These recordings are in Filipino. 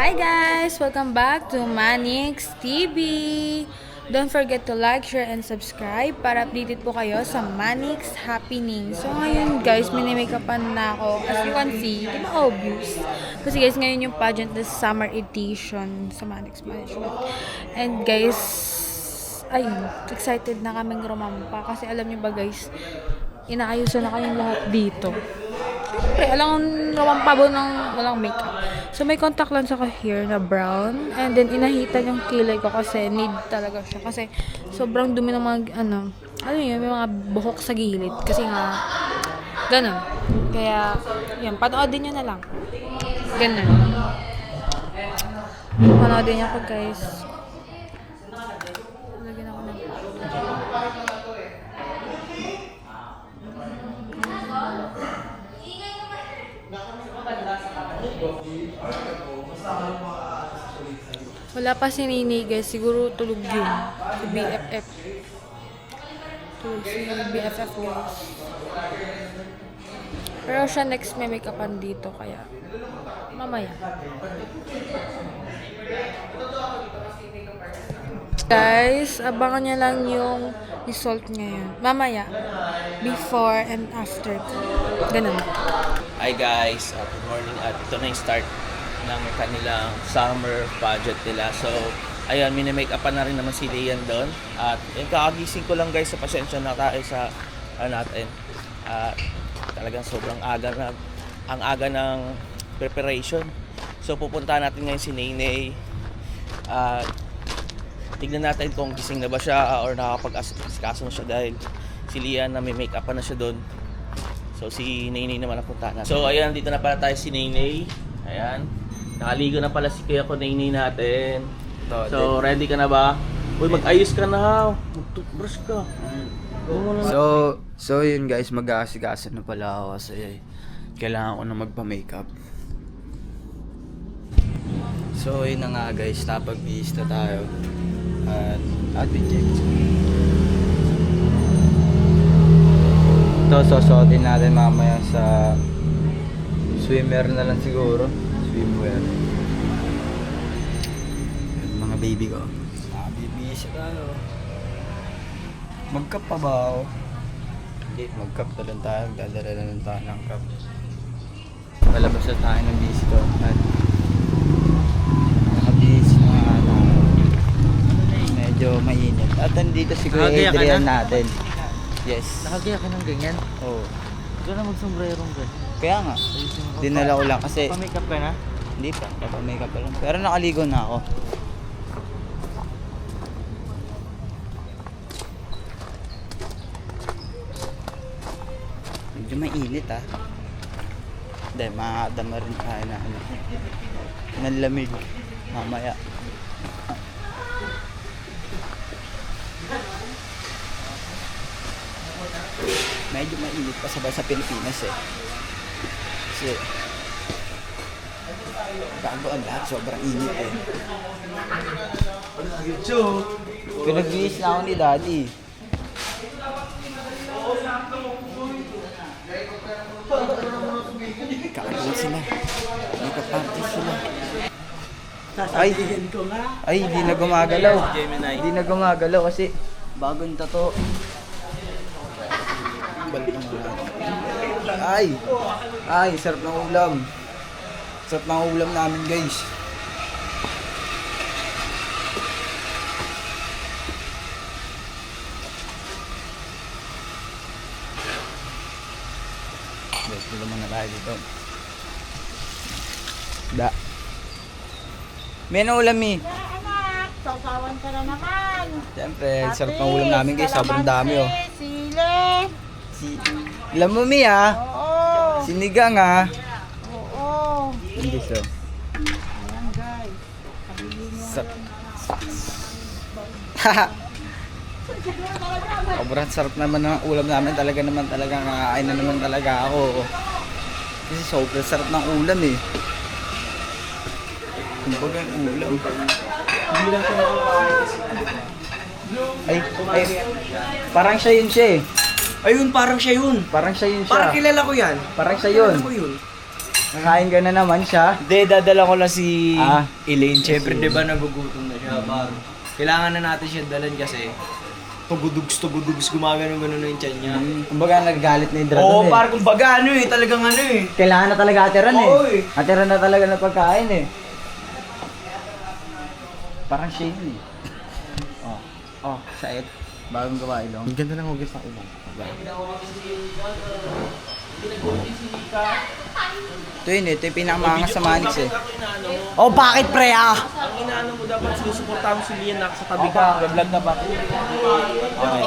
Hi guys! Welcome back to Manix TV! Don't forget to like, share, and subscribe para updated po kayo sa Manix Happening. So ngayon guys, mini-makeupan na ako. As you can see, di ba obvious? Kasi guys, ngayon yung pageant na summer edition sa Manix Management. And guys, ayun, excited na kaming rumampa. Kasi alam niyo ba guys, inaayusan na kayong lahat dito. Siyempre, alam rumampa ba ng walang makeup. So, may contact lens ako here na brown. And then, inahitan yung kilay ko kasi need talaga siya. Kasi, sobrang dumi ng mga, ano yun, may mga buhok sa gilid. Kasi nga, ganun. Kaya, yun, panoodin nyo na lang. Ganun. Panoodin nyo ako, guys. Lagyan ako ng wala pa si Nini guys, siguro tulog yun. Si BFF. Tulog si BFF guys. Pero siya next may make-upan dito, kaya mamaya. Guys, abangan niya lang yung result ngayon. Mamaya. Before and after. Ganun. Hi guys, good morning at ito na yung start ng kanilang summer pageant nila. So, ayun, mini-make-upan na rin naman si Lian doon. At yung kakagising ko lang guys, sa pasensya na tayo sa natin. Talagang sobrang aga ang aga ng preparation. So, pupunta natin ngayon si Naynay. Tignan natin kung gising na ba siya or nakakapag-asikaso na siya dahil si Lian na may make-upan na siya doon. So, si Naynay naman ang punta natin. So, ayan, dito na pala tayo si Naynay. Ayan. Nakaligo na pala si Kuya ko Naynay natin. So, ready ka na ba? Uy, mag-ayos ka na. Mag-toothbrush ka. So yun guys, mag-aasikaso na pala ako kasi kailangan ko na magpa-makeup. So yun na nga guys, napag-bihis na tayo at outfit check. Ito, susuotin natin mamaya sa swimwear na lang siguro. Swimwear. Yung mga baby ko. Bibihis tayo. Mag-cup pa ba ako? Hindi, mag-cup na lang tayo. Dadala na lang tayo ng cup. Palabas na tayo ng busy ko. At nakabihis na tayo. Medyo mainit. At nandito si Kuya Adrian natin. Yes. Nakagaya ka ng ganyan? Oo. Ikaw na mag-sombrerong ka. Kaya nga. Dinala ko lang kasi... Pa-makeup ka na? Hindi pa. Pa-makeup pa lang. Pero nakaligo na ako. Medyo mainit ah. Hindi, makakadama rin tayo na ano. Ng lamig. Mamaya. Medyo mainit pa sabay sa Pilipinas eh. Kasi bago ang lahat, sobrang init eh. Pinagbihis na ako ni Daddy. Kakagawin sila. Nagka-practice sila. Ay, hindi na gumagalaw. Hindi na gumagalaw kasi bagong tato. Ay, sarap ng ulam. Sarap ng ulam namin guys. Guys, ulam na tayo dito. May ulam eh. Anak, sausawan ka na naman. Siyempre, sarap ng ulam namin guys. Sobrang dami oh. Sile. Alam mo mi ah. Oo. Sinigang ah. Oo. Hindi so. Ayan guys. Pabili mo. Sobrang sarap naman ng ulam namin. Talaga kakain na naman talaga ako. Kasi sobrang sarap ng ulam eh. Kumbaga ang ulam. Ay, parang siya yun siya eh. Ayun, parang siya yun. Parang siya yun siya. Parang kilala ko yan. Parang siya yun. Kilala ko yun. Kakain ka na naman siya. Hindi, dadala ko lang si Ah. Elaine. Siyempre, di ba nagugutom na siya, baro. Kailangan na natin siya dalan kasi tugudugs, gumagano-gano na yung tiyan niya. Kumbaga nagagalit na yung dragon Oo, eh. parang kumbaga ano eh, talagang ano eh. Kailangan na talaga atiran eh. Oo, eh. Atiran na talaga ng pagkain eh. Parang shade eh. Oh, sait. Bagong gawa ilong. Ang ganda ng hugis ng ilong. Ito yun eh, ito yung pinakamangas sa Manix eh. Oh, bakit pre ah? Ang inaano mo dapat, sinusuportahan mo si Lian na sa tabi ka. Vlog na ba? Okay.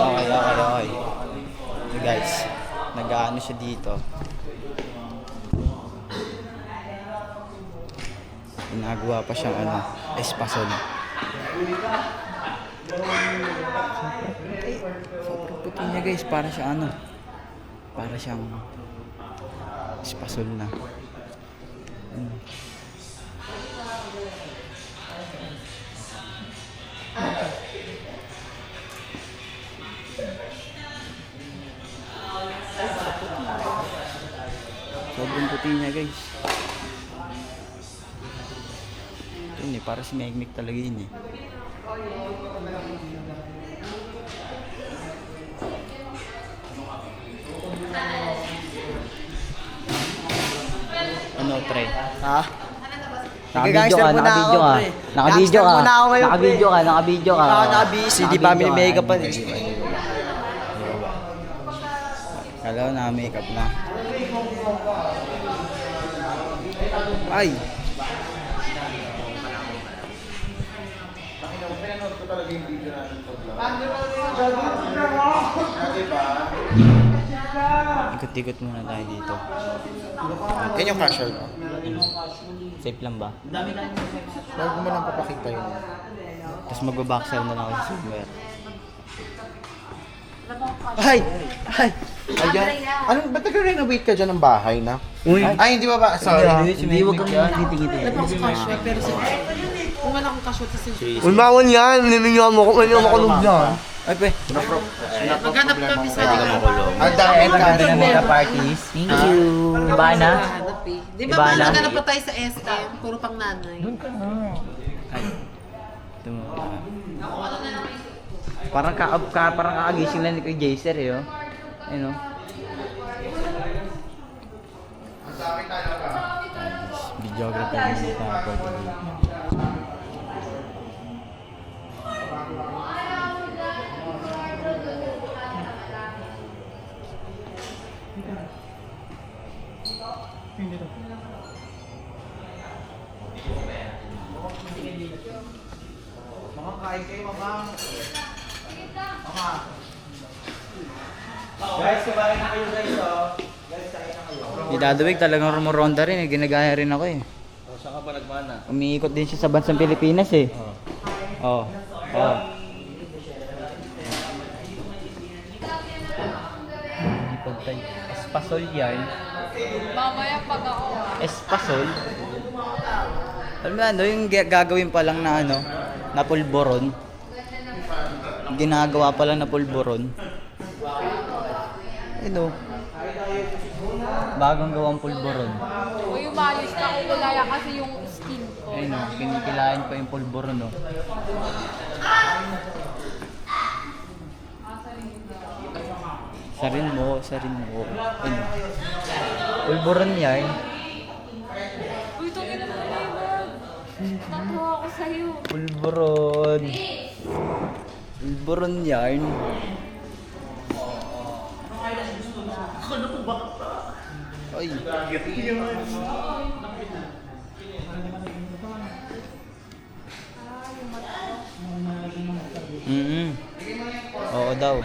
So guys, nag-ano siya dito. Ginagawa pa siyang espasol. Sobrang puti niya guys, para siyang para siyang espasol na. Sobrang puti niya guys. Ito yun eh, para si Megmik talaga yun eh. Ano pre? Ha? Nakabidyo ka, Nagagangster muna nakabidyo ako, ka. pre. Nakabidyo Gangster ka. muna ako ngayon, pre. Nakabidyo ka, nakabidyo ka. Nakaka-busy, di ba mini-makeup pa eh. Kala ko naka-makeup na. Ay! Ikot-ikot muna tayo dito. Yan yung casual mo. Safe lang ba? Huwag mo lang papakita yun. Tapos magbabacksell na lang ako sa swimwear. Ay! Ay! Ayan. Anong, ba't nag-renovate ka dyan ng bahay na? Uy. Ay, hindi ba ba? Sorry. Hindi, huwag kang titingin. Kung wala akong kaswat sa sila. Ulmawan yan, nininyo mo kung ano makulog na. Ay, pe. Maghanap kami sa Ang dami ka Ganda ng makeup artist. Thank you. Iba na? hanap eh. Di ba Iba na? naghanap pa tayo sa SM? Puro pang nanay. Ito mo. Parang kakagising lang ni Kuya Jaser eh, oh. Ayun, oh. Videographer din tayo. Guys, kumain na kayo guys, oh. Di dadawig talagang rumuronda rin eh. Ginagaya rin ako eh. Oh, saan ka ba nagmana? Umiikot din siya sa bansang Pilipinas eh. Oh. Oh. Espasol yarn. Mamaya pag ako. Espasol. Alam mo ano, yung gagawin pa lang na na pulboron. Ginagawa pa lang na pulboron. Ano? Bagong gawang pulboron. O yung maayos na kung kulaya kasi yung skin ko. Ayun o, kinikilain pa yung pulboron o. Sarin mo. Ayun o. Pulboron yarn. Uy, ito na naman. Tatawa ako sa'yo. Pulboron. Pulboron yarn. Ay. Oo daw.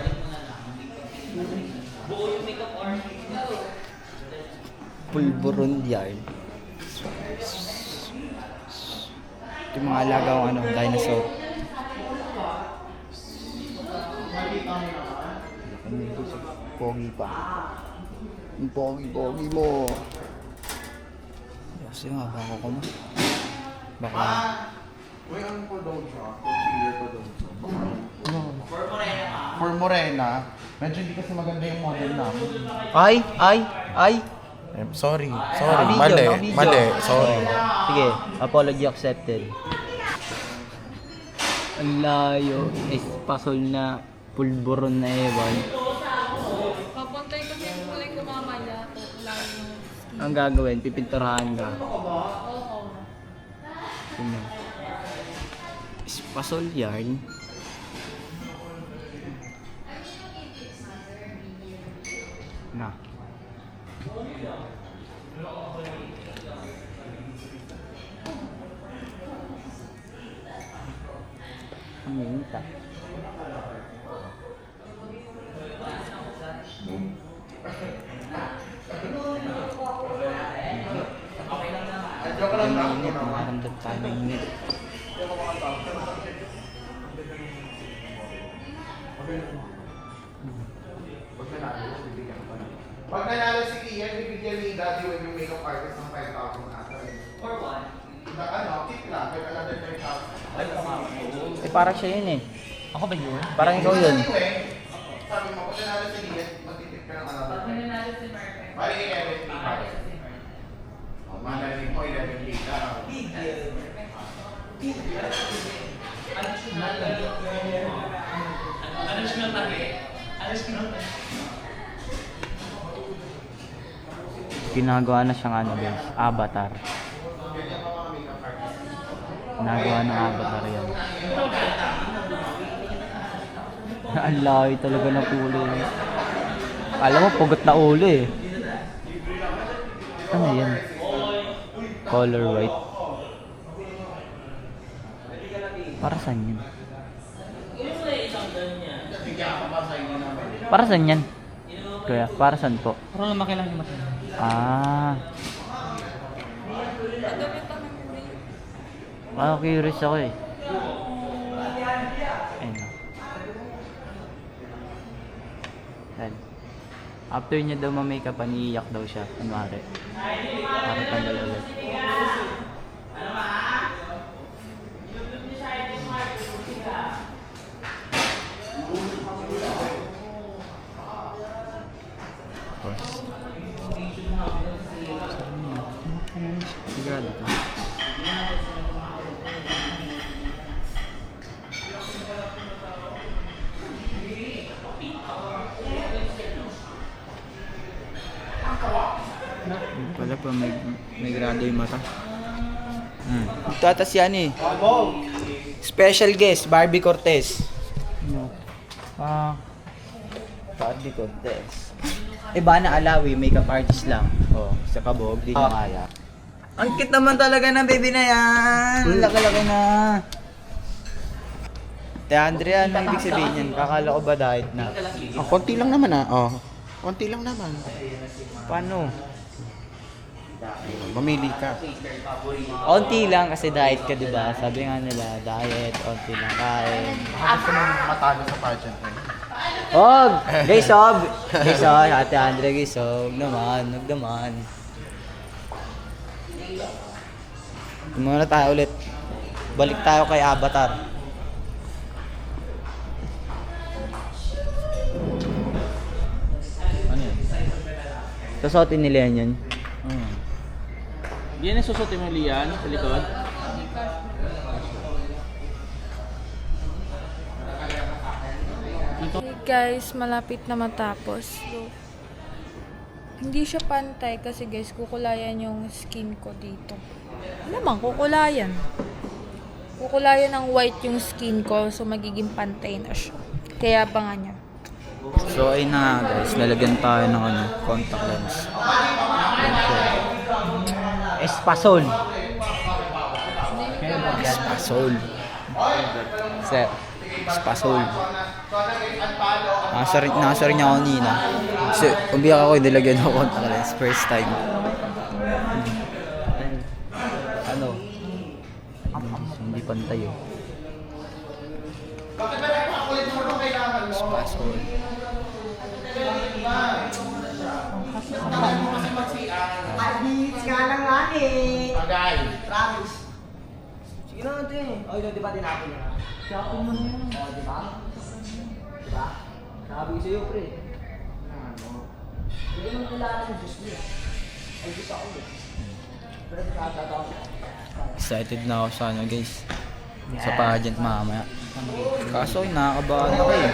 Pulboron yarn. Ito yung mga alaga kong dinosaur. Pogi pa. Ang pogi mo. Kasi nga, baka ko mo. Baka. Uy, ano po daw siya? Concealer po daw siya. For Morena. Medyo hindi kasi maganda yung model namin. Ay! Sorry. Video, video. Mali. Sorry. Sige, apology accepted. Ang layo. Espasol na pulburon na ewan. Papuntay kasi yung kulay ko mamaya. Ang gagawin, pipinturahan ka. Oo. Sino? Espasol yarn. Na. Ang minta. Ang init, makaramdam tayo ng init. Pag nanalo si Kian, bibigyan ni Daddy yung makeup artist ng 5,000 ata. For what? Tip lang, may another 5,000. Eh, parang siya yun eh. Ako ba yun? Parang ikaw yun. Anyway, sabi mo, pag nanalo si Kian, magtitip ka ng another 5,000. Pag nanalo si Mark. Bali, 11 Manaling mo, 11 daw. Ginagawa na siyang ano guys, avatar. Ginagawa ng avatar yan. Ang layo talaga ng ulo. Alam mo, pugot na ulo eh. Ano yan? Color white. Para saan yun? Para saan yan? Kuya, para saan po? Para lumaki lang yung mata. Ah. Curious ako eh. Ayun na. Yan. After niya daw ma-makeup, iiyak daw siya. Kunwari. Para tanggal ulit. Sigurado ka. Wala pa, may grado yung mata. Ito ata si ano eh. Special guest, Barbie Cortez. Barbie Cortez. Bana Alawi, makeup artist lang. Oh, sa kabog, di niya kaya. Ang cute naman talaga ng baby na yan. Laki-laki na. Te Andrea, ano ibig sabihin yan? Kakala ko ba diet na? Konti lang naman Konti lang naman. Paano? Mamili ka. Onti lang kasi diet ka, di ba? Sabi nga nila, diet, onti lang kain. Gusto mong matalo sa pageant eh. Og! Guys, og! Guys, og! Ate Andre, guys, og! Naman, og naman. Muna tayo ulit. Balik tayo kay Avatar. Ano yan? Susuotin nila yan. Yan ang susutin mo, Lian, sa likod. Hey guys, malapit na matapos. So, hindi siya pantay kasi guys, kukulayan yung skin ko dito. Ano naman, kukulayan. Kukulayan ng white yung skin ko, so magiging pantay na siya. Kaya abangan niya. So ayun na nga guys, lalagyan tayo ng contact lens. Espasol. Espasol. Sir, Espasol. Nakasarin niya ako kanina. Kasi umiyak ako, nilagyan ako contact lens. First time. Ano? Hindi pantay oh. Espasol. Sige na ate. O, yun, di ba tinapin na? Tinapin mo na yun. O, di ba? Di ba? Sabi ko sa'yo, pre. Hindi naman kailangan ng Diyos niya. Excited na ako sa ano guys. Sa pageant mamaya. Kaso nakakabahan ako eh.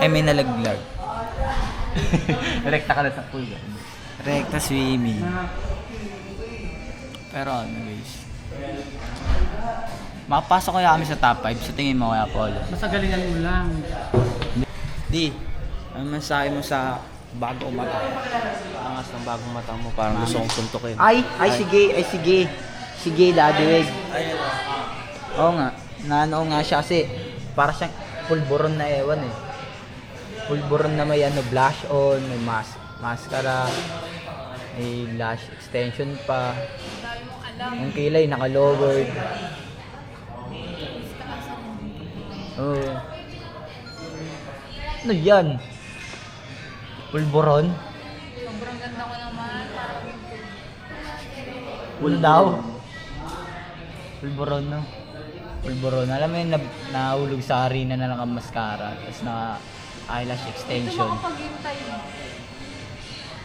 Ay may nalaglag. Rekta ka na sa pool. Rekta swimming. Pero ano guys. Makapasok kaya kami sa top 5 sa tingin mo kaya Polo? Basta galingan mo lang. Di, ano masahe mo sa bagong mata. Angas ng bagong mata mo, parang gusto kong suntukin. Ay, sige. Sige, Ladiweg. Oo nga, naano nga siya kasi para siyang pulburon na ewan eh. Pulburon na may ano, blush on, may mascara, may lash extension pa. Yung kilay naka-lowered. Oh. Ano yan? Pulburon? Sobrang ganda ko naman. Pul daw. Pulburon no. Pulburon. Alam mo yun, nahulog sa harina na lang ang mascara. Tapos na eyelash extension.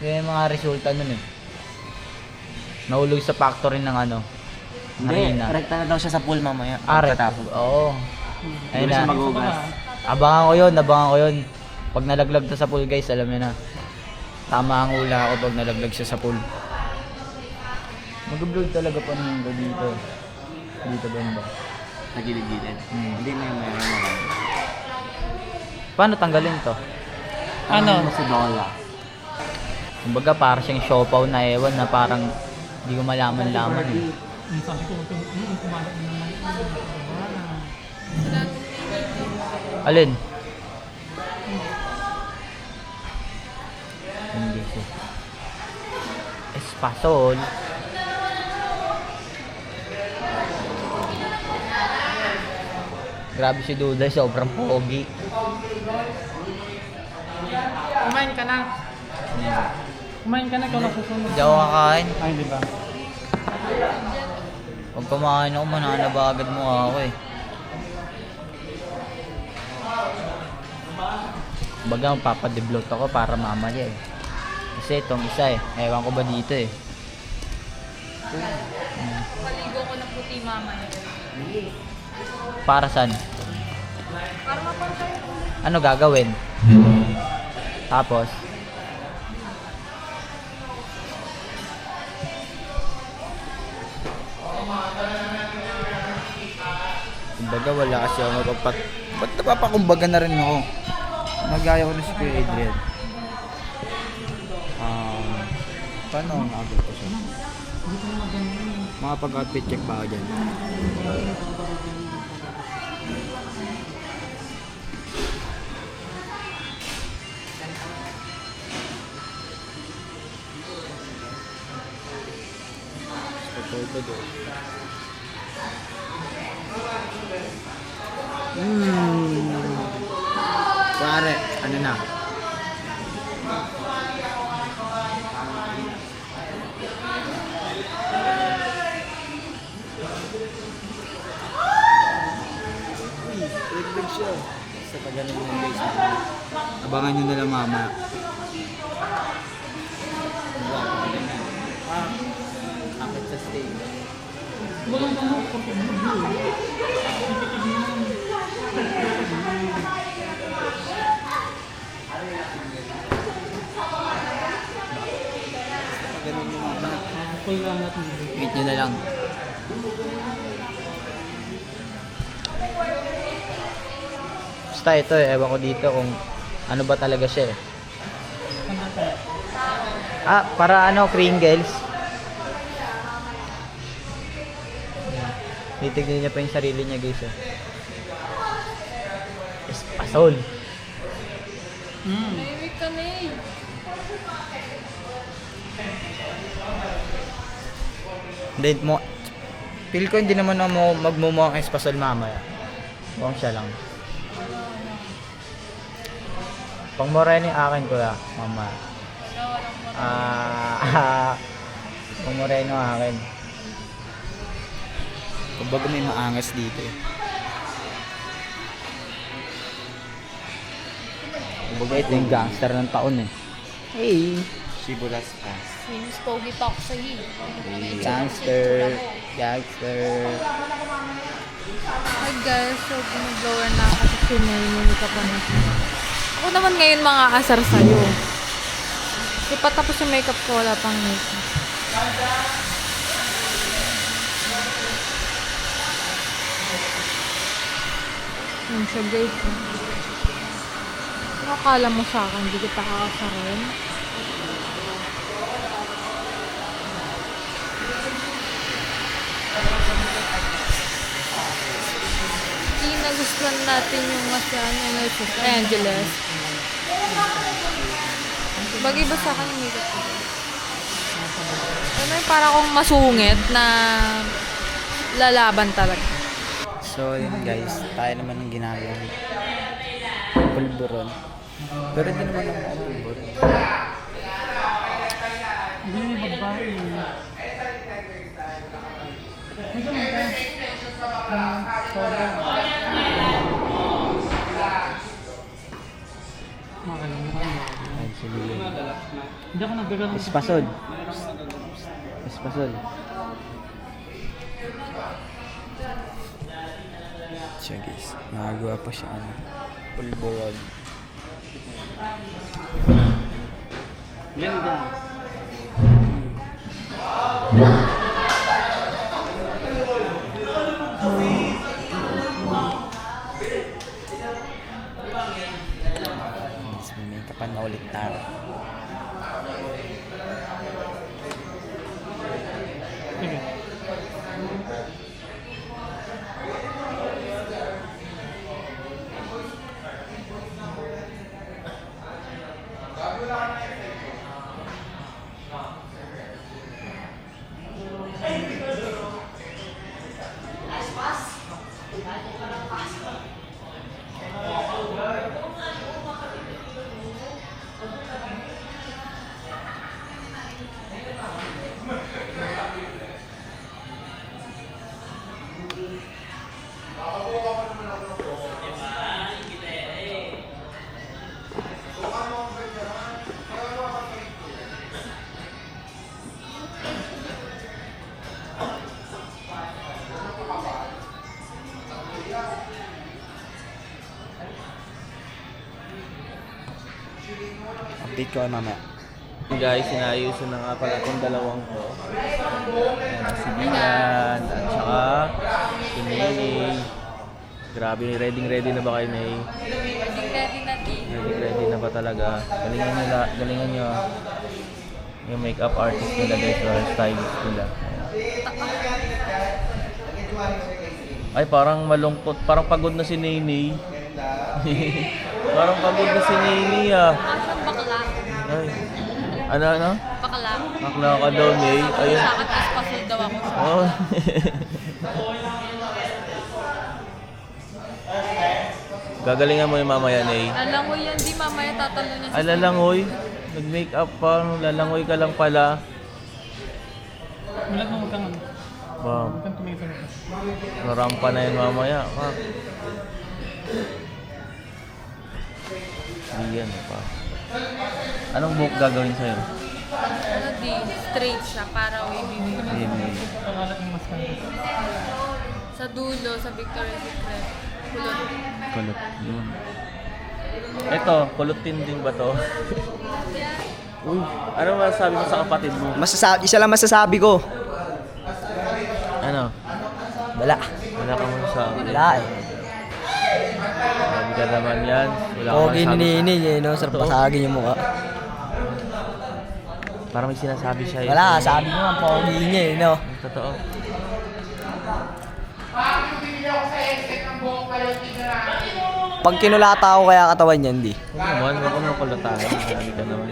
Yun yung mga resulta nun eh. Nahulog sa factory ng ano. Harina. Rekta na daw siya sa pool mamaya. Pagkatapos. Oo. Ayun na. magugas. Abangan ko yun. Pag nalaglag to sa pool guys, alam niyo na. Tama ang hula ako pag nalaglag siya sa pool. Mag-vlog talaga pa nung dito. Dito banda. Nagilid-gilid. Hindi na yung meron naman. Paano tanggalin to? Ano? Si Dola. Kumbaga para siyang siopaw na ewan na parang hindi ko malaman-laman eh. Sabi ko, kumalat na naman. Alin? Hindi siya. Espasol. Grabe si Duda, sobrang pogi. Kumain ka na. Kumain ka na, ikaw na susunod. Hindi ako kakain. Ay, di ba? Pag kumain ako, mananabagad mo ako eh. Baga, papadeblot ako para mamaya eh. Kasi itong isa eh. Ewan ko ba dito eh. Paligo ko ng puti mamaya. Para saan? Para mapantay ko. Ano gagawin? Tapos? Kumbaga wala kasi ako magpapat... Ba't napapakumbaga na rin ako? Magaya ko na si Kuya Adrian. Paano ang agad ko siya? Mga pag-outfit check pa ako dyan. Pare, ano na? Naglag siya. Sa pagano'n mo guys. Abangan nyo na lang mama. Akit sa stage. Meet nyo na lang. Basta ito eh, ewan ko dito kung ano ba talaga siya eh. Para ano, Kringles. Titignan niya pa yung sarili niya guys eh. Espasol. Baby ka na eh. Hindi mo, feel ko hindi naman mo magmumukhang espasol mamaya. Mukhang siya lang. Pang moreno yung akin ko lang, mama. Pang moreno yung akin. Kumbaga may maangas dito eh. Kumbaga ito yung gangster ng taon eh. Hey! Shiburas Pass. Miss Pogi Talk sa Gangster. Gangster. Hi guys, so biniblower na ako sa Chennai yung makeup na siya. Ako naman ngayon mga asar sa'yo. Di pa tapos yung makeup ko, wala pang makeup. Yun siya guys. Ano akala mo sa akin, hindi kita kakasarin? Hindi nagustuhan natin yung masyan yung Los Angeles. Bagay ba sa akin yung makeup ko? Ano yung para akong masungit na lalaban talaga. So, yun guys. Tayo naman ang ginagawa. Pulburon. Pero hindi naman ako pulburon. Hindi niya babae. Medyo magka. Makalimutan mo. Ay, sige. Hindi ako naggagano. Espasol. Espasol. Siya guys. Nagagawa pa siya ano. Pulburon. Ganda. Mas may makeupan na ulit tayo. Sige. Update ko mamaya. Guys, sinayusin na nga pala itong dalawang ko. Ayan, si Bian at saka si Nene. Grabe, ready na ba kayo, Nay? Ready na din. Ready na ba talaga? Galingan nyo ah. Yung makeup artist nila guys, or stylist nila. Ay, parang malungkot. Parang pagod na si Nene. Parang pagod na si Nene ah. Asang bakla. Ay. Ano? Bakla. Bakla ka daw, Nay. Ayun. Sa akin, mas pasul daw ako. Oh. Gagalingan mo yung mamaya, Nay. Lalangoy yan, di mamaya tatalo niya Ay, lalangoy. Nag-makeup pa. Lalangoy ka lang pala. Mulat mo magkang ano. Wow. Magkang tomato na. Narampa na yun mamaya. Ha? Ayan pa. Anong buhok gagawin sa'yo? Ano di, straight siya para wavy. Baby. Pangalat ng mascara. Sa dulo, sa Victoria's Secret. Kulot. Kulot. Yun. Ito, kulutin din ba to? Uy, ano masasabi mo sa kapatid mo? Isa lang masasabi ko. Ano? Wala. Wala ka mo sa... Wala eh. Sabi ka naman yan. Wala ka Pogi masasabi ni sa- Nini eh, no? Sarap pasagin yung mukha. Parang may sinasabi siya. eh. Wala, sabi ko nga, pogi niya eh, no? Totoo. Pag kinulata ako kaya katawan niya, hindi. Huwag naman, huwag mo kulatahin. Sabi ka naman.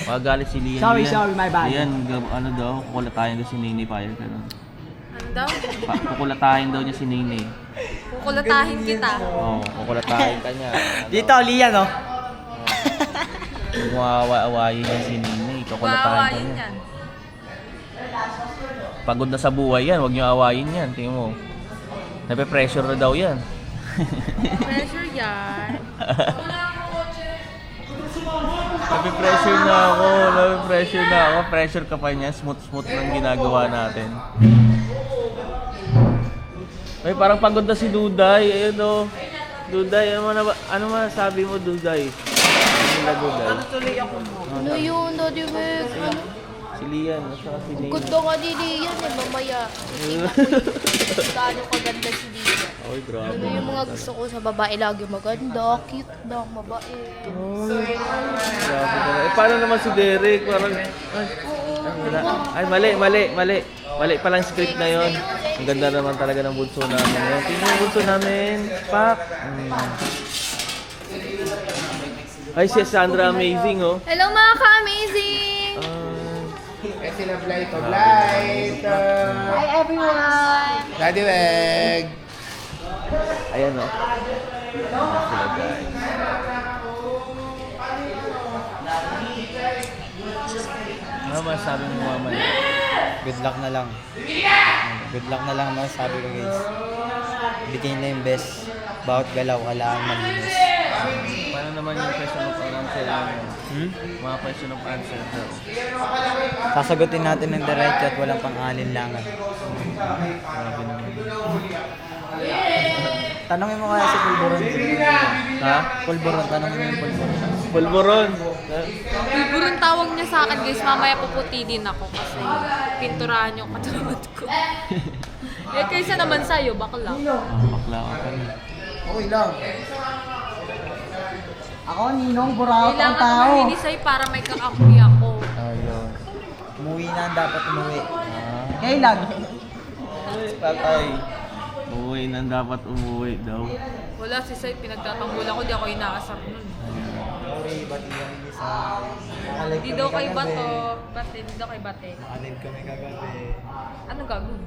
Magalit si Lian. Sorry, Lian. sorry, my bad. Lian, ano daw, kukulatahin daw si Nene Payag. Ano? Ano daw? Kukulatahin daw niya si Nene. Kukulatahin kita. Oo, kukulatahin ka niya. Dito, Lian, no? Huwag mo awayin yan si Nene. Kukulatahin ka Waawayin niya. yan. Pagod na sa buhay yan, huwag niyo awayin yan. Tingnan mo. Nape-pressure na daw yan. Pressure yan. Wala akong kotse. Nape-pressure na ako. Nape-pressure na ako. Pressure ka pa niya. Smooth-smooth lang ginagawa natin. Ay, parang pagod na si Duday. Ayun o. Duday, ano masabi mo, Duday? Ano na, Duday? Ano yun, Daddy Bex? Ano? Si Lian, saka si Lian. Ganda ka ni Lian eh, mamaya. Gaano kaganda si Lian. Ay, grabe. Ano yung mga gusto ko sa babae lagi maganda, cute lang, mabait. Grabe ka na. Eh, paano naman si Derek? Parang, ay, mali. Mali palang script na yon. Ang ganda naman talaga ng bunso namin. Yan. Tingnan yung bunso namin. Pak! Ay, si Sandra amazing, oh. Hello mga ka-amazing! Eh sila Blight o Blight. Hi everyone! Daddy Weg. Ayan, oh. Sila, guys. Ano masabi mo, mama? Good luck na lang. Good luck na lang masasabi ko guys. Bigay na yung best. Bawat galaw, kailangan malinis. Paano naman yung question of answer namin? Mga question of answer daw. Sasagutin natin ng diretso at walang pang-alinlangan. Grabe naman. Tanongin mo kaya si Pulburon. Ha? Pulburon, tanongin mo yung Pulburon. Pulburon. Pulburon tawag niya sa akin guys, mamaya puputi din ako kasi pinturahan yung katulad ko. Eh kaysa naman sa'yo, bakla. Bakla ka pa rin. Okay lang. Ako, Ninong, buraot ang Kailangan ko tao. mahinis sa'yo para may kakakuy ako. Ayun. Umuwi na ang dapat umuwi. Kailan? Tatay. Umuwi na dapat umuwi daw. Wala si Sai, pinagtatanggol ako, di ako inaasar nun. Sorry, bati kami sa... Di daw kay Bato, Bate, di daw kay Bate. Nakalive kami kagabi. Ano gagawin?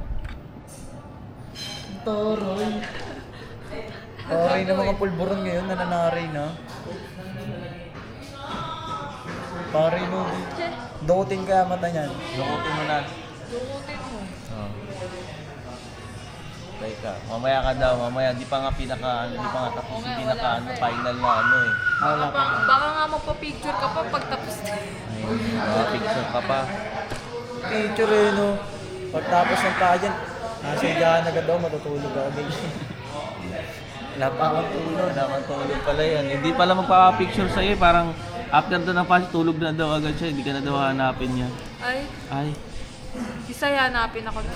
Toroy. Toroy na mga pulburon ngayon, nananaray na. Pare no. Dukutin kaya mata niyan. Lukutin mo na. Lukutin mo. Oh. Teka, mamaya ka daw, mamaya. Di pa nga tapos yung final na ano eh. Baka nga magpa-picture ka pa pag tapos na. Ay, picture ka pa. Picture eh no. Pagtapos ng pageant, nasa higaan agad daw, matutulog ako guys. Wala pa akong tulog pala yan. Hindi pala magpapapicture sa'yo eh. Parang after doon ng pass, tulog na daw agad siya. Hindi ka na daw hanapin niya. Ay. Isa hanapin ako na.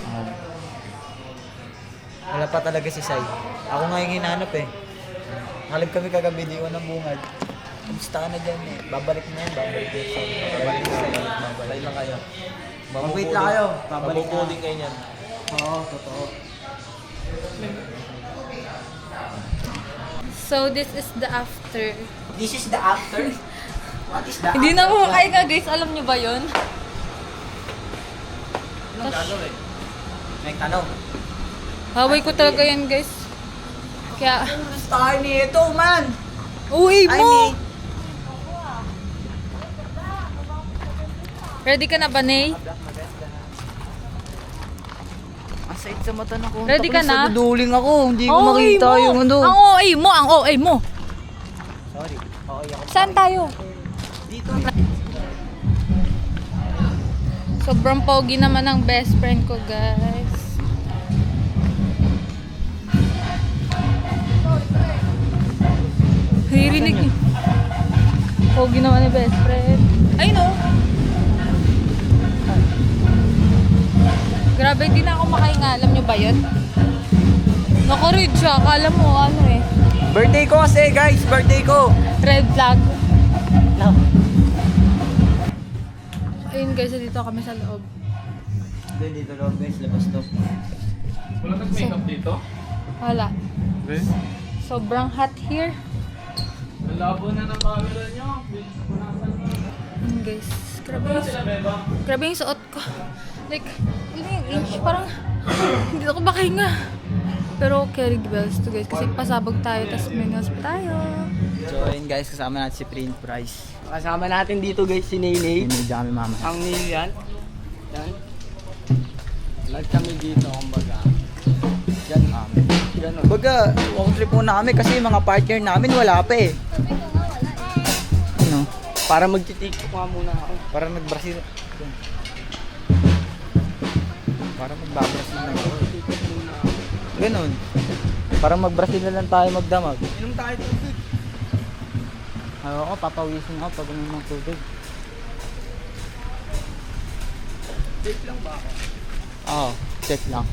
Wala pa talaga si Sai. Ako nga yung hinanap eh. Nakalive kami kagabi, di ko ng bungad. Kamusta ka na dyan eh? Babalik na yan, babalik na yan. Babalik na yan. Babalik lang kayo. Mag-wait lang kayo. Babalik na. Mabubuding kayo niyan. Oo, totoo. So this is the after. This is the after? What is the Hindi na ako makahinga guys, alam niyo ba yun? Anong gagawin? May tanong. Haway ko talaga yan guys. Kaya, Star nito man! uwi Ay, mo! Ready ka na ba, Nay? Aside sa mata na ko. Ready ka na? Duduling ako, hindi ko OA makita mo! yung ano. Ang OA mo! Ang OA mo! Sorry. Okay ako. Saan tayo? Dito. Sobrang pogi naman ng best friend ko, guys. Hirinig. Pogi naman ni best friend. Ay, no. Grabe, di na ako makahinga. Alam nyo ba yun? Naka-read siya. Akala mo, ano eh. Birthday ko kasi guys, birthday ko. Red flag. No. Ayun guys, dito kami sa loob. Dito loob guys, labas to. Wala nag-makeup dito? Wala. Okay. Sobrang hot here. Labo na ng camera nyo. Guys, grabe yung suot ko. Like, yun yung inch, parang hindi ako makahinga. Pero carry bells to guys, kasi pasabog tayo, tapos may nose pa tayo. So ayun guys, kasama natin si Prince Price. Kasama natin dito guys si Nene. Sinidya kami mama. Ang Nene yan. Yan. Lag kami dito, kumbaga. Yan kami. Ganun. Baga, walk trip muna kami kasi yung mga partner namin wala pa eh. Ano? Para magti-tiktok nga muna ako. Para nag-Brazil. Para mag-Brazil na ako. Ganun. Para mag-Brazil na lang tayo magdamag. Inom tayo tubig. Ako, papawisin ako pag uminom ng tubig. Safe lang ba ako? Oo, safe lang.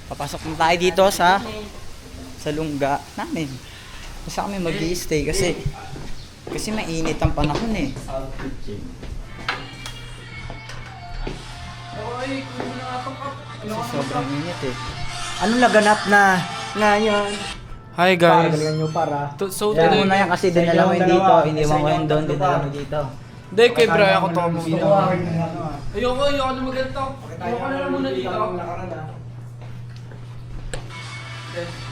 Papasok na tayo dito sa lungga namin. Kasi kami mag-i-stay kasi mainit ang panahon eh. Kasi sobrang init eh. Anong laganap na ngayon? Hi guys. Galingan nyo para. So Kaya today, muna yan kasi dinala mo yun dito. Hindi mo ko yun doon, dinala mo dito. hindi kay Bray ako to dito. Ayoko na maganto. Ayoko na lang muna dito.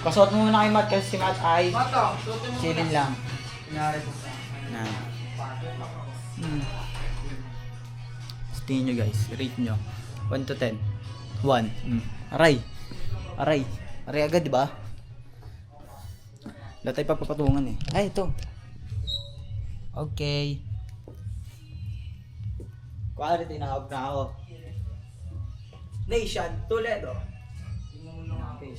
Pasot mo muna kay Matt kasi si Matt ay chillin lang. Na. Tingin nyo guys, rate nyo. 1 to 10. 1. Aray. Aray agad, di ba? Wala tayo papapatungan eh. Ay, ito. Okay. Quality na ako. Nation, Toledo. Okay.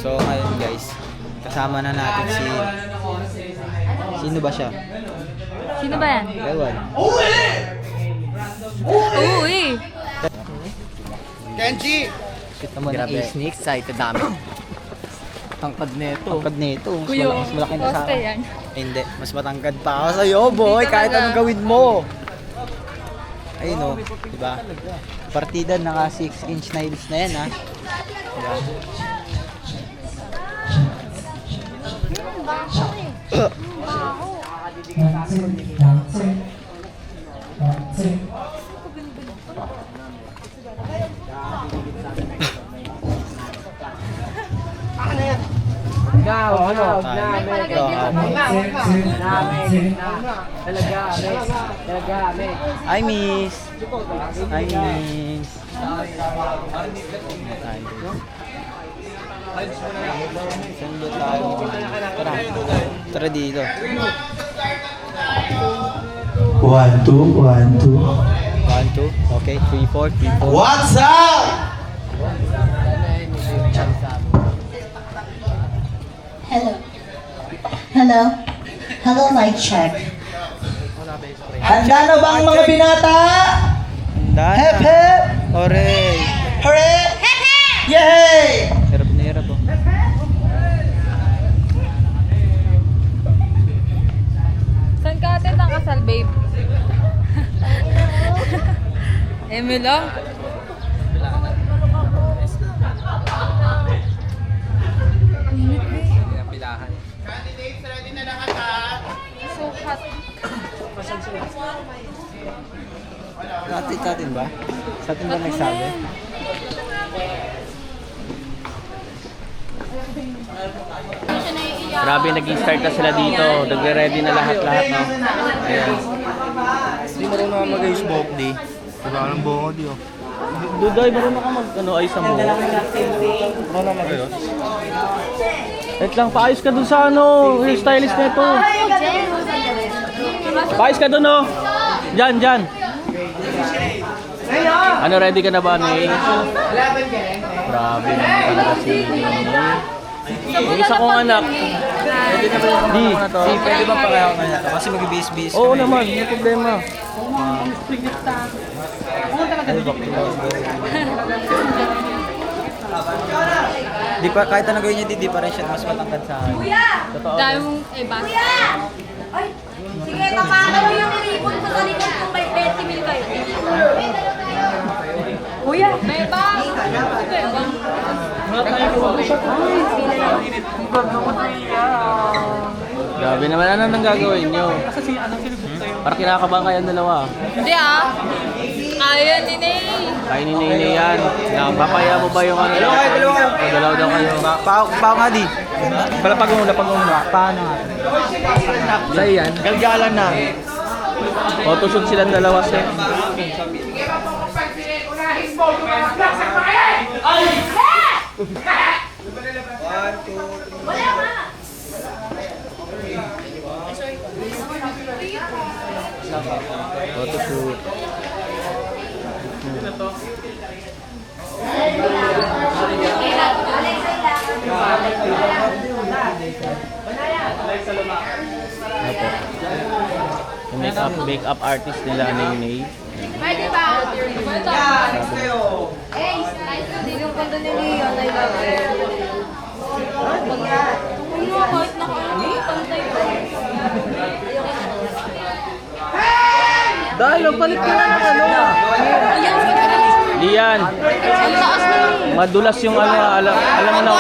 So ngayon guys, kasama na natin si... Sino ba siya? Sino ba yan? Ewan. Uy! Kenji! Kita mo na Snake excited dami. Tangkad nito. Tangkad nito. Kuya, Mas malaki na sa poste akin. yan. Hindi, mas matangkad pa ako sa'yo boy. Hindi Kahit talaga. anong gawin mo. Ayun o, diba? Partida naka 6 inch na heels na yan ha. Diba? Hi miss. Hi miss. Saan ba tayo? Tara dito. 1, 2, 1, 2. 1, 2. Okay, 3, 4, 3, 4. What's up? Hello, mic check. Handa na ba ang mga binata? Handa na. Hep, hep! Hooray! Hooray! Yay! Hirap na hirap oh. Saan ka atin ang kasal, babe? Emilo? Candidates, ready na lahat ha? So hot. Atin ba? Sa atin ba nagsabi? Grabe, nag-start na sila dito. Nagre-ready na lahat-lahat, no? Ayan. Hindi marunong ako mag-smoke di. Wala ka ng buko di oh. Duday, marunong ka ayos ang buhok. Marunong mag-ayos? Wait lang, paayos ka dun sa hairstylist na ito. Paayos ka dun, oh. Diyan. Ano, ready ka na ba, Nate? Grabe naman talaga si yung isa kong anak. Ready na ba yung Di, na to? pwede ba pareho na natin? Kasi mag-base-base Oo naman, may problema. Di pa, kahit anong gawin niya, di pa rin siya mas matangkad sa akin. Totoo. Dahil mong iba. Sige, tapakan mo yung ribbon ko sa likod kung may 20 mil kayo. Kuya! Beba! Beba! Grabe naman, ano nang gagawin nyo? Kasi anong sinubok sa'yo? Para kinakabahan kayong dalawa. Hindi Ayan ni Ney. Kayo ni Nene yan. Papaya mo ba yung ano? Dalawa daw kayo. Pao nga di. Palapag mo, paano nga? Sa'yo yan. Galgalan na. Photoshoot silang dalawa, sir. Photoshoot. Yung make-up artist nila, Nene. Pwede ba? Eh, nice. Yung kanta ni Leon, I love it. Kahit pantay ko. Dahil, palit ka na ng ano. Lian. Ang taas na. Madulas yung ano, alam mo na.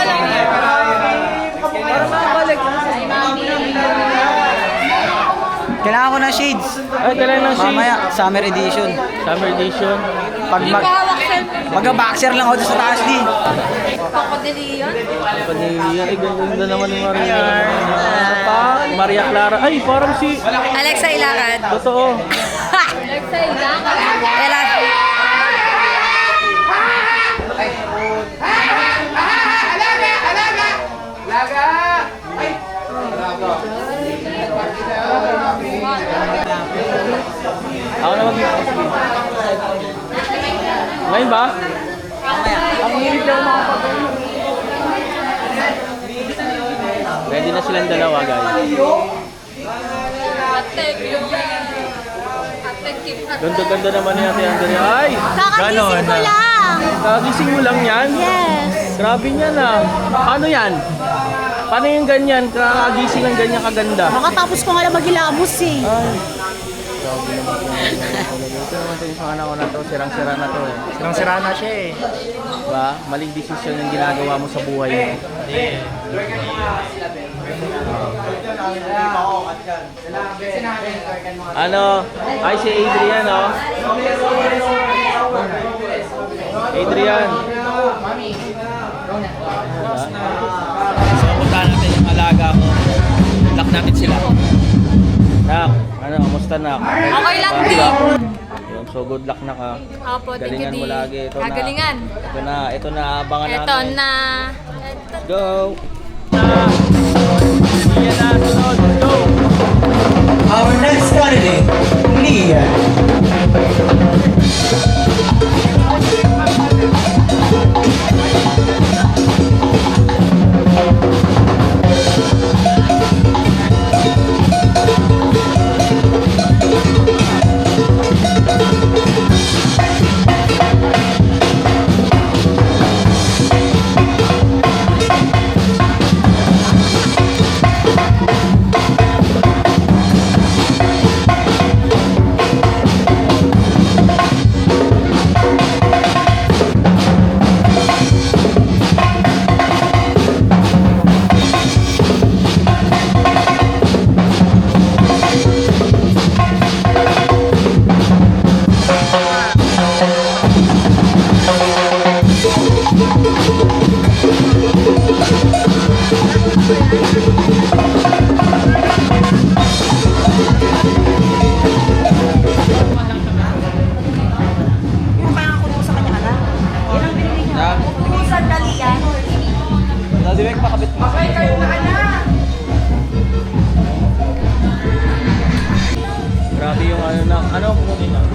Para makabalik. Kailangan ko ng shades. Ay, kailangan ng shades. Mamaya, summer edition. Summer edition. Pag mag-boxer lang ako doon sa taas di. Pakodelion? Panilian. Ay, ganda naman ni Maria. Maria Clara. Ay, parang si... Alexa Ilacad. Totoo. Alexa, ilang ka. Ako na mag... Ngayon ba? Ready na silang dalawa, guys. Ganda-ganda naman ni Ate Andrea. Ay! Kakagising ko lang. Kagising mo lang yan? Yes. Grabe niyan ah. Paano yan? Paano yung ganyan? Kakagising ng ganyan kaganda? Makatapos ko nga lang maghilamos eh. Ay. Grabe naman ito naman ito yung anak ko na to. Sirang-sira na to eh. Sirang-sira na siya eh. Diba? Maling desisyon yung ginagawa mo sa buhay mo. Ano? Ay, si Adrian, oh. Adrian. So, puntahan natin yung alaga ko. Lock natin sila. Nak, ano, kamusta nak? Okay lang, di. Yun, so good luck na ka. Opo, thank you, Galingan di. mo lagi. Ito Gagalingan. na, ito na, abangan namin. Ito na. Let's go! Yan na, sunod. Let's go! Our next candidate, Leah. Grabe yung ano na, ano?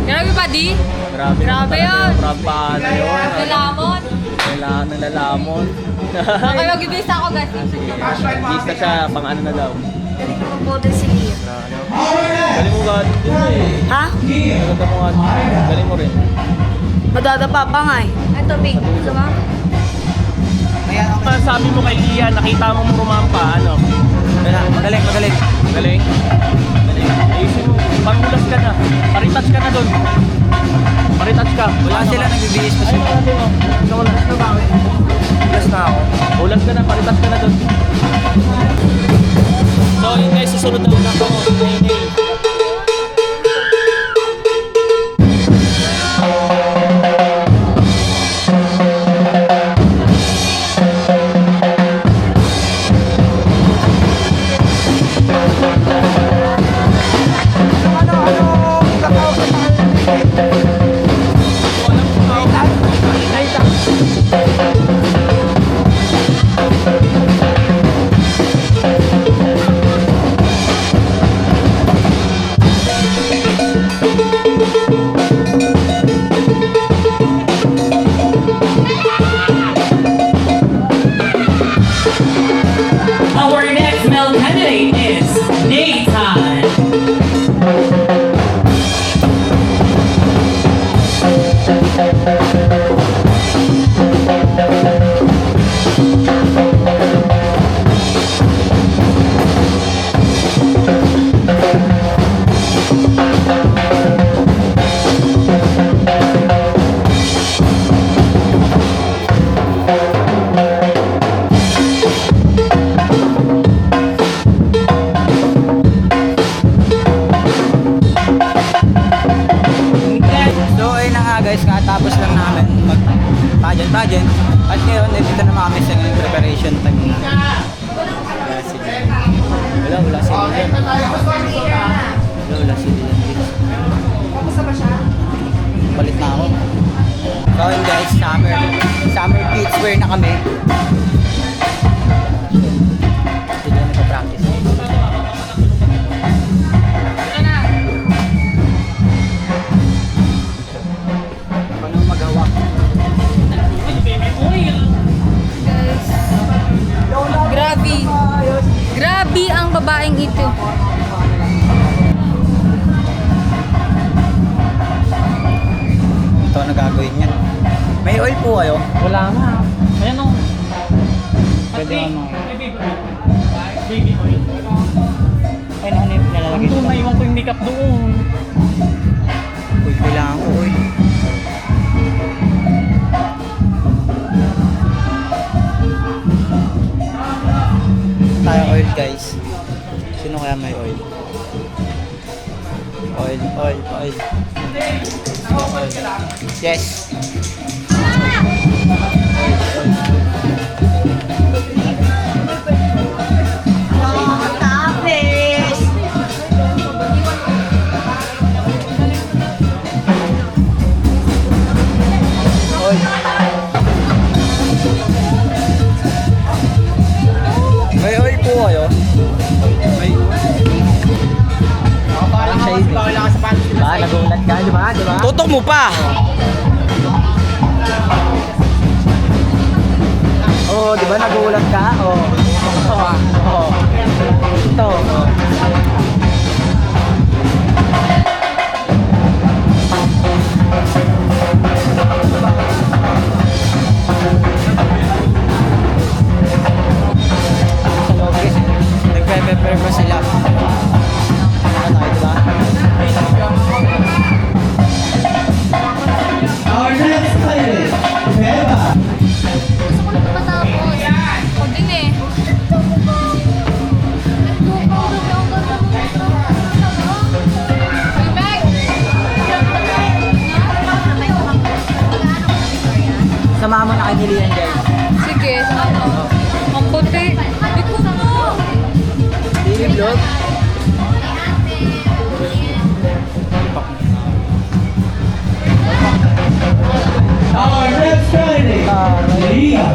Grabe ba, di? Grabe Grabe yun. Grabe paano yun? Lamon. Nalalamon. Okay, mag-ibisa ako, guys. Lista siya, pang ano na daw. Galing ko mag-model si Leon. Galing mo galing din eh. Ha? Ganda mo nga. Galing mo rin. Madadapa pa nga eh. Ito, Big. Gusto mo? Sabi mo kay Lian, nakita mo rumampa, ano? Magaling. Galing? Galing. Ayusin mo, pangulas ka na. Paritouch ka na doon. Paritouch ka. Wala sila nagbibihis pa Ayun natin mo. Ulas na bakit? Ulas na ako. Ulas ka na, paritouch ka na doon. So yun guys, susunod na ulang ako. Our next male candidate is Nathan. So ayun na nga guys, tapos lang namin mag pageant. At ngayon, dito na kami sa preparation time. Wala si Dylan. Kamusta ba siya? Palit na ako. So ayun guys, summer kids wear na kami. Dito na nagpa-practice. Paano magawa? Guys. Grabe ang babaeng ito. Ito na gagawin niya. May oil po kayo? Wala nga. Ayan o. Pwede ano? Baby oil. Ay, ano yung nalalagay Ang dito? naiwan ko yung makeup doon. Uy, kailangan ko, uy. Tayo oil, guys. Sino kaya may oil? Oil. Yes. May oil po kayo? May parang shade. Diba? Nagulat ka, diba? Tutok mo pa! Oo, diba? Nagulat ka? Oo. Oo. Ito. Oo. Sa loob kasi, nagpe-prepare pa sila. Ano tayo, diba? Our next candidate, Beba. Gusto ko na ito matapos. Ako din eh. Samahan mo na kay Nilian, guys. Sige, ano? Ang puti. Di ko mo. Daily vlog. Our next candidate, Leah.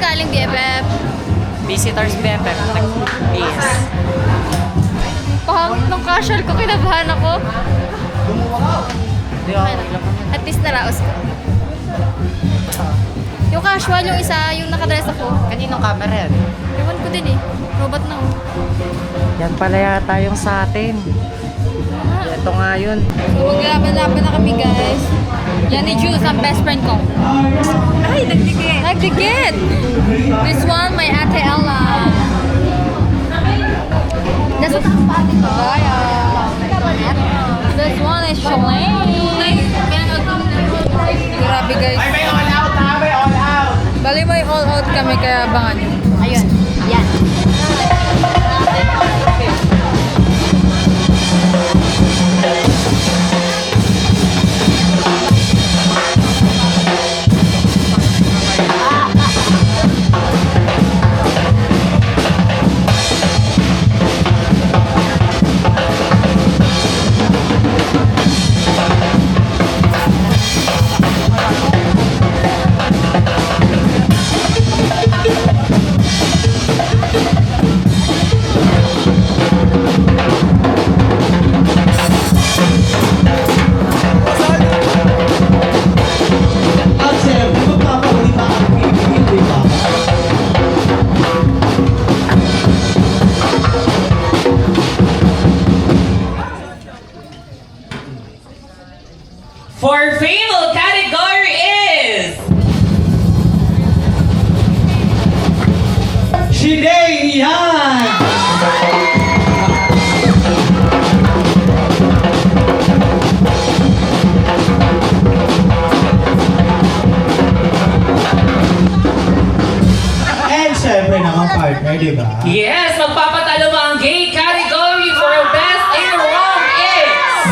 galing BFF? Visitors BFF. Yes. Pahangit ng casual ko, kinabahan ako. Okay lang. At least naraos ko. Yung casual, yung isa, yung nakadress ako. Kaninong camera yan? Ewan ko din eh. Robot na oh. Yan pala yata yung sa atin. Ito nga yun. So, maglaban-laban na kami, guys. Yan ni Jules, ang best friend ko. Ay, nagdikit. Nagdikit! This one, my Ate Ella. Nasa takpati ko. Kaya. This one is Shalane. Grabe, guys. May all out ha, may all out. Bali may all out kami, kaya abangan nyo. Ayun. Yan. Axel, di ba papakita ang PBB, di ba? For female category is Shidei Yan! And syempre naman partner, di ba? yes, magpapatalo mo ang gay category for best in wrong is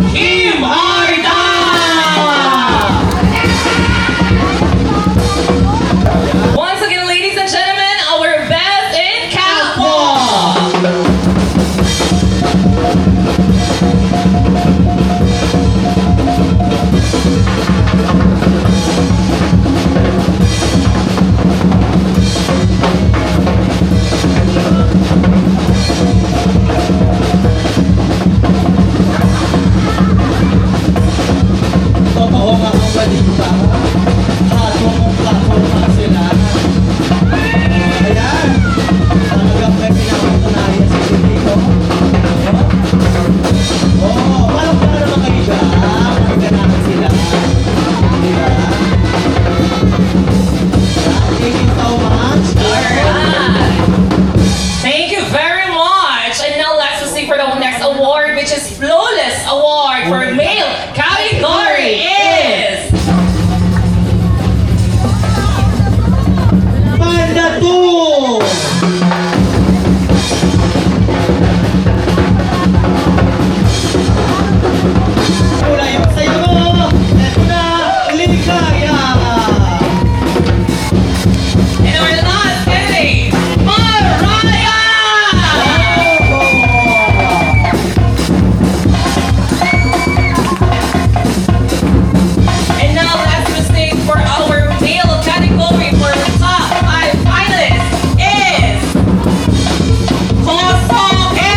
Team Arda! once again, ladies and gentlemen, our best in catwalk. Totoo nga ang balita. Hatong pa sila. Ayan. Talagang may pinapatunayan sa dito. Oo, walang para naman kayo dyan. Maganahan sila. Di ba? Thank you so much. Alright. Thank you very much. And now let's proceed for the next award, which is Flawless Award for male category is Panda 2! Wala yung sayo mo! Eto na! Ligaya! and our last candidate, Mariah. And now let's proceed for our male category for the top 5 finalists is Kosoke.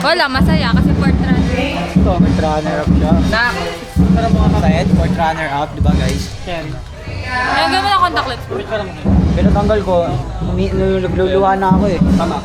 Wala, masaya kasi fourth runner. Ito, fourth runner-up siya. Pero mga kasayad, fourth runner-up, di ba guys? Ay, gawin mo na contact lens. Pero tanggal ko, nagluluha na ako eh. Tama.